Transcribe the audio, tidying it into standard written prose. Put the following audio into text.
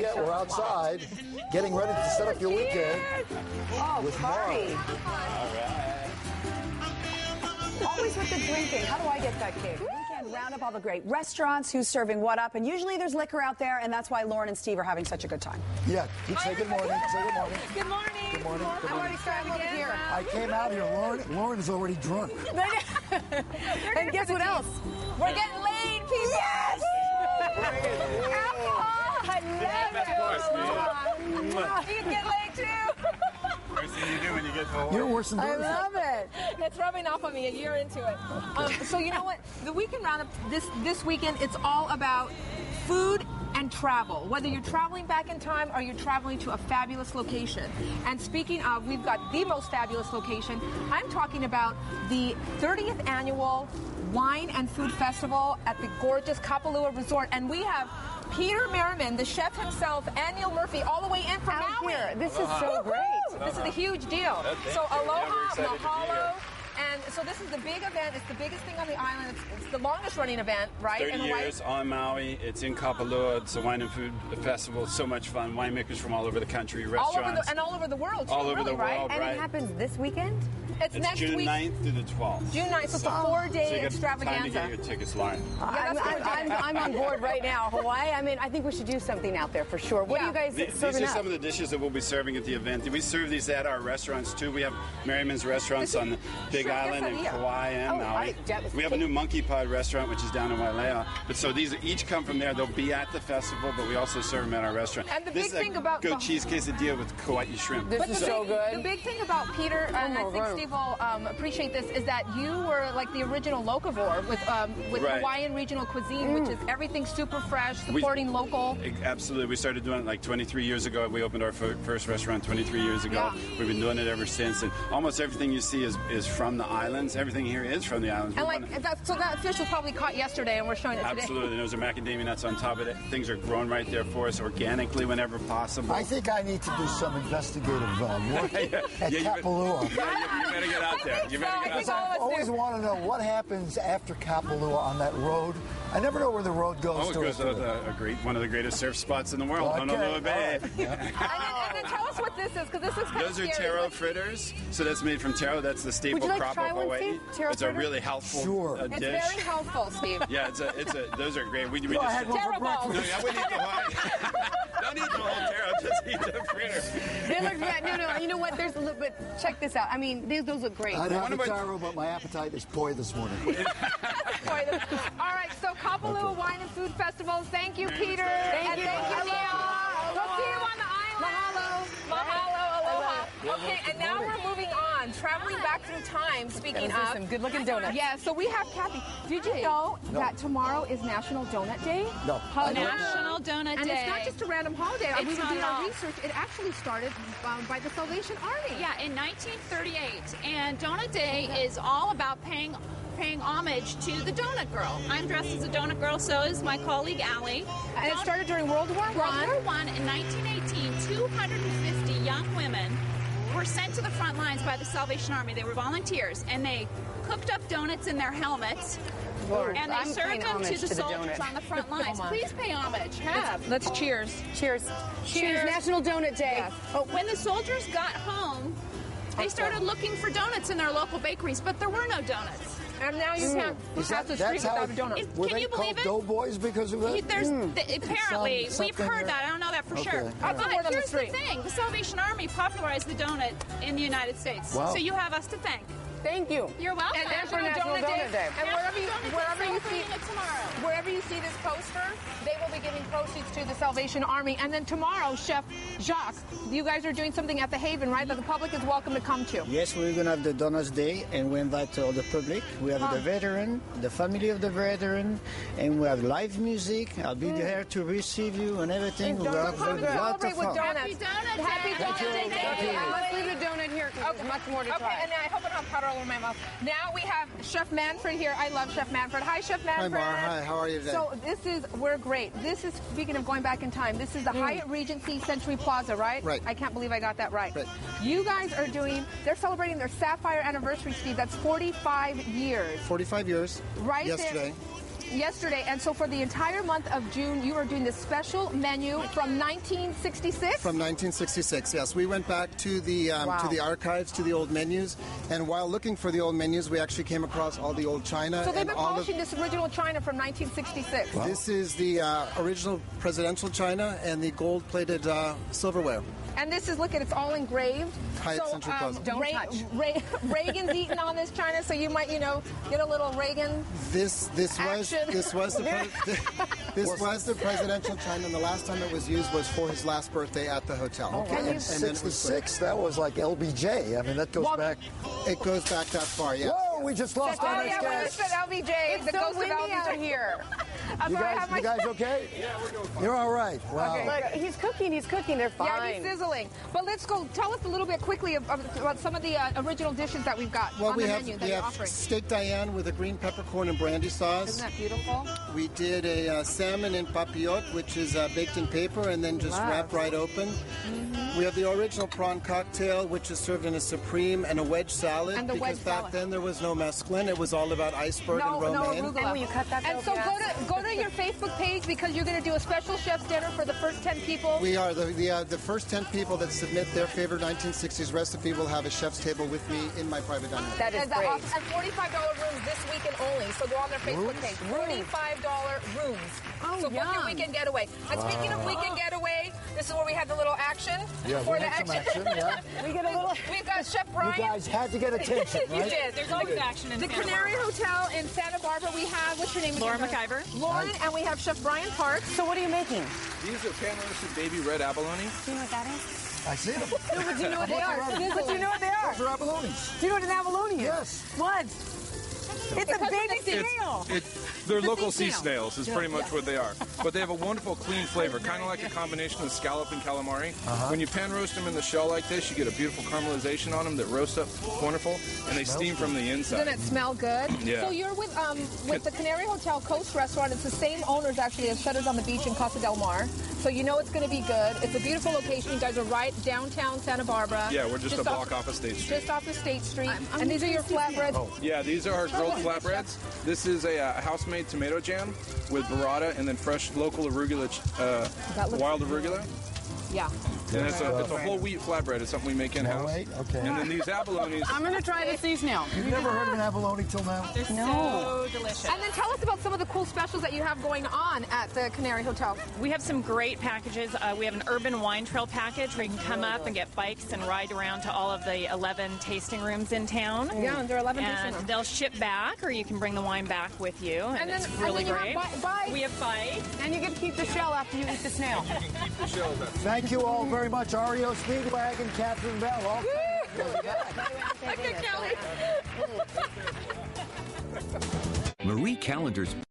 Yeah, we're outside getting ready to set up your weekend. Oh, with party. All right. Always with the drinking. How do I get that cake? Weekend round up all the great restaurants, who's serving what up, and usually there's liquor out there, and that's why Lauren and Steve are having such a good time. Yeah, you say good morning. Say good morning. Good morning. Good morning. I'm already starting over here. I came out here. Lauren is already drunk. And guess what else? We're getting laid, people. Yes! Alcohol. I love it. You can get laid too. First thing you do when you get home. You're worse than I Dorothy. love it. It's rubbing off on me a year into it. So you know what? The weekend roundup this weekend, it's all about food and travel. Whether you're traveling back in time or you're traveling to a fabulous location. And speaking of, we've got the most fabulous location. I'm talking about the 30th annual Wine and Food Festival at the gorgeous Kapalua Resort. And we have Peter Merriman, the chef himself, and Neil Murphy, all the way in from Out Maui. here. This is so great. This is a huge deal. So Yeah, we're aloha, excited to be mahalo. here. And so this is the big event. It's the biggest thing on the island. It's the longest running event, right? 30 in Hawaii. years on Maui. It's in Kapalua. It's a wine and food festival. It's so much fun. Winemakers from all over the country, restaurants. All over the world. Too, All over really, the right? world. And right. it happens this weekend? It's It's next June week. 9th to the 12th. June 9th. So it's a 4-day So you got extravaganza. time to get your tickets, Lauren. I'm on board right now. Hawaii, I mean, I think we should do something out there for sure. What are you guys These serving are up? some of the dishes that we'll be serving at the event. We serve these at our restaurants too. We have Merriman's restaurants on the Big Sure, Island yes, and yeah. Kauai and Oh, Maui. right. Yeah, We have a new Monkey Pod restaurant which is down in Wailea. But so these each come from there. They'll be at the festival, but we also serve them at our restaurant. And the this big is thing a about goat the- cheese quesadilla with Kauai shrimp. This is so good. The big thing about Peter, and I my think word. Steve will appreciate this, is that you were like the original locavore with Right. Hawaiian regional cuisine, which is everything super fresh, supporting local. Absolutely. We started doing it like 23 years ago. We opened our first restaurant 23 years ago. Yeah. We've been doing it ever since. And almost everything you see is from the islands. Everything here is from the islands. And We like wanna- so that fish was probably caught yesterday, and we're showing it today. Absolutely. Those are macadamia nuts on top of it. Things are grown right there for us organically whenever possible. I think I need to do some investigative work at Yeah, Kapalua. you better get out there. You better get out I think there. all of I us always do. want to know what happens after Kapalua on that road. I never know where the road goes Oh, it to. goes to one of the greatest surf spots in the world, Honolulu Bay. And then tell us what this is, because this looks kind Those of are scary. taro fritters. So that's made from taro. That's the staple Would you like to crop try of one, Hawaii. Steve? Taro It's a fritter? really healthful Sure. It's dish. very healthful, Steve. Yeah, those are great. We I had just one for Terrible. breakfast. no, I wouldn't eat the whole. Don't eat the whole taro. Just eat the fritter. They look, no. You know what? There's a little bit. Check this out. I mean, those look great. I'd have One the of my- taro, but my appetite is poi this morning. All right, so Kapalua Wine and Food Festival. Thank you, Peter. Thank and you. thank you, Neil. Aloha. We'll see you on the island. Mahalo, aloha. Okay, and now we're moving on, traveling back through time. Speaking Those are of some good-looking donuts. Yeah, so we have Kathy. Did you know that tomorrow is National Donut Day? No. I don't know. National Donut And Day. it's not just a random holiday. It's We were not doing at our all. research. It actually started by the Salvation Army. Yeah, in 1938. And Donut Day is all about paying homage to the donut girl. I'm dressed as a donut girl, so is my colleague Allie. And it started during World War World War I. I in 1918. 250 young women were sent to the front lines by the Salvation Army. They were volunteers, and they cooked up donuts in their helmets. Lord, And they I'm served paying them to homage the to the soldiers donut. on the front lines. Come on. Please pay homage. Have. Let's cheers. Cheers. Cheers. National Donut Day. Yes. Oh, when the soldiers got home, they started looking for donuts in their local bakeries, but there were no donuts. And now you can't pass the street without a donut. Were Can they you believe called it? doughboys because of that? Apparently, we've something heard there. that. I don't know that for Okay. sure. All right. the word But on the here's the street. thing: the Salvation Army popularized the donut in the United States. Wow. So you have us to thank. Thank you. You're welcome. And for National Donut Day. And wherever you see it tomorrow. wherever you see this poster, they will be giving proceeds to the Salvation Army. And then tomorrow, Chef Jacques, you guys are doing something at the Haven, right? That the public is welcome to come to. Yes, we're going to have the Donuts Day, and we invite all the public. We have the veteran, the family of the veteran, and we have live music. I'll be there to receive you and everything. We'll have Come and a lot celebrate of with fun. donuts. Happy Donut Happy Day. Donut Day. Thank you. Allie. Let's leave the donut here because there's much more to Okay, try. and I hope I don't have powder all over my mouth. Now we have Chef Manfred here. I love Chef Manfred. Hi, Chef Manfred. Mara. Hi, how are you today? So we're great. This is, speaking of going back in time, this is the Hyatt Regency Century Plaza, right? Right. I can't believe I got that right. Right. You guys are they're celebrating their Sapphire anniversary, Steve. That's 45 years. 45 years. Right yesterday. there. yesterday, and so for the entire month of June, you are doing this special menu from 1966? From 1966, yes. We went back to the archives, to the old menus, and while looking for the old menus, we actually came across all the old china. So they've been polishing this original china from 1966. Wow. This is the original presidential china and the gold-plated silverware. And this is, look at, it's all engraved. Hyatt Central Plaza. Don't touch. Reagan's eating on this china, so you might, get a little Reagan. This was the presidential china, and the last time it was used was for his last birthday at the hotel. Okay, and 66, that was like LBJ. I mean, that goes back. It goes back that far, yeah. Whoa, we just lost our next guest. Said LBJ. It's so windy out here. You guys okay? Yeah, we're doing fine. You're all right. Wow. Okay. Look, he's cooking. They're fine. Yeah, he's sizzling. But let's go. Tell us a little bit quickly about some of the original dishes that we've got on the menu that you're offering. Steak Diane with a green peppercorn and brandy sauce. Isn't that beautiful? We did a salmon in papillote, which is baked in paper and then just wrapped right open. Mm-hmm. We have the original prawn cocktail, which is served in a supreme and a wedge salad. And the because back then there was no mesclun. It was all about iceberg and romaine. And will you cut that? And so go to your Facebook page because you're going to do a special chef's dinner for the first 10 people. We are. The first 10 people that submit their favorite 1960s recipe will have a chef's table with me in my private dining room. That is great. And $45 rooms this weekend only. So go on their Facebook page. $45 rooms. Oh, so book your weekend getaway. And speaking of weekend getaway, this is where we had the little action. Yeah, before we the had some action. Yeah. We get a little. We've got Chef Brian. You guys had to get attention, right? You did. There's always action in the Canary Hotel in Santa Barbara. We have, what's your name again? Lauren McIver. Lauren, and we have Chef Brian Parks. So what are you making? These are pan-roasted baby red abalone. Do you know what that is? I see them. No, but do you know what they are? But do you know what they are? Those are abalones. Do you know what an abalone is? Yes. What? It's a baby snail. They're local sea snails is pretty much what they are. But they have a wonderful clean flavor, kind of like a combination of scallop and calamari. When you pan roast them in the shell like this, you get a beautiful caramelization on them that roast up wonderful, and they steam from the inside. Doesn't it smell good? Yeah. So you're with the Canary Hotel Coast Restaurant. It's the same owners actually as Shutters on the Beach in Casa del Mar. So you know it's going to be good. It's a beautiful location. You guys are right downtown Santa Barbara. Yeah, we're just a block off of State Street. Just off of State Street. And these are your flatbreads. Yeah, these are our grilled flatbreads. This is a house-made tomato jam with burrata and then fresh local arugula, wild arugula. Yeah. And it's a whole wheat flatbread. It's something we make in-house. Wait, okay. And then these abalones. I'm going to try the sea snail. You've never heard of an abalone till now? They're so delicious. And then tell us about some of the cool specials that you have going on at the Canary Hotel. We have some great packages. We have an urban wine trail package where you can come up and get bikes and ride around to all of the 11 tasting rooms in town. Yeah, and there are 11 tasting And rooms. they'll ship back, or you can bring the wine back with you, and And it's then- really and then great. you have bikes. We have bikes. And you get to keep the shell after you eat the snail. Thank you all very much, Ario Speedwagon, Catherine Bell. All Look at Kelly. Marie Callender's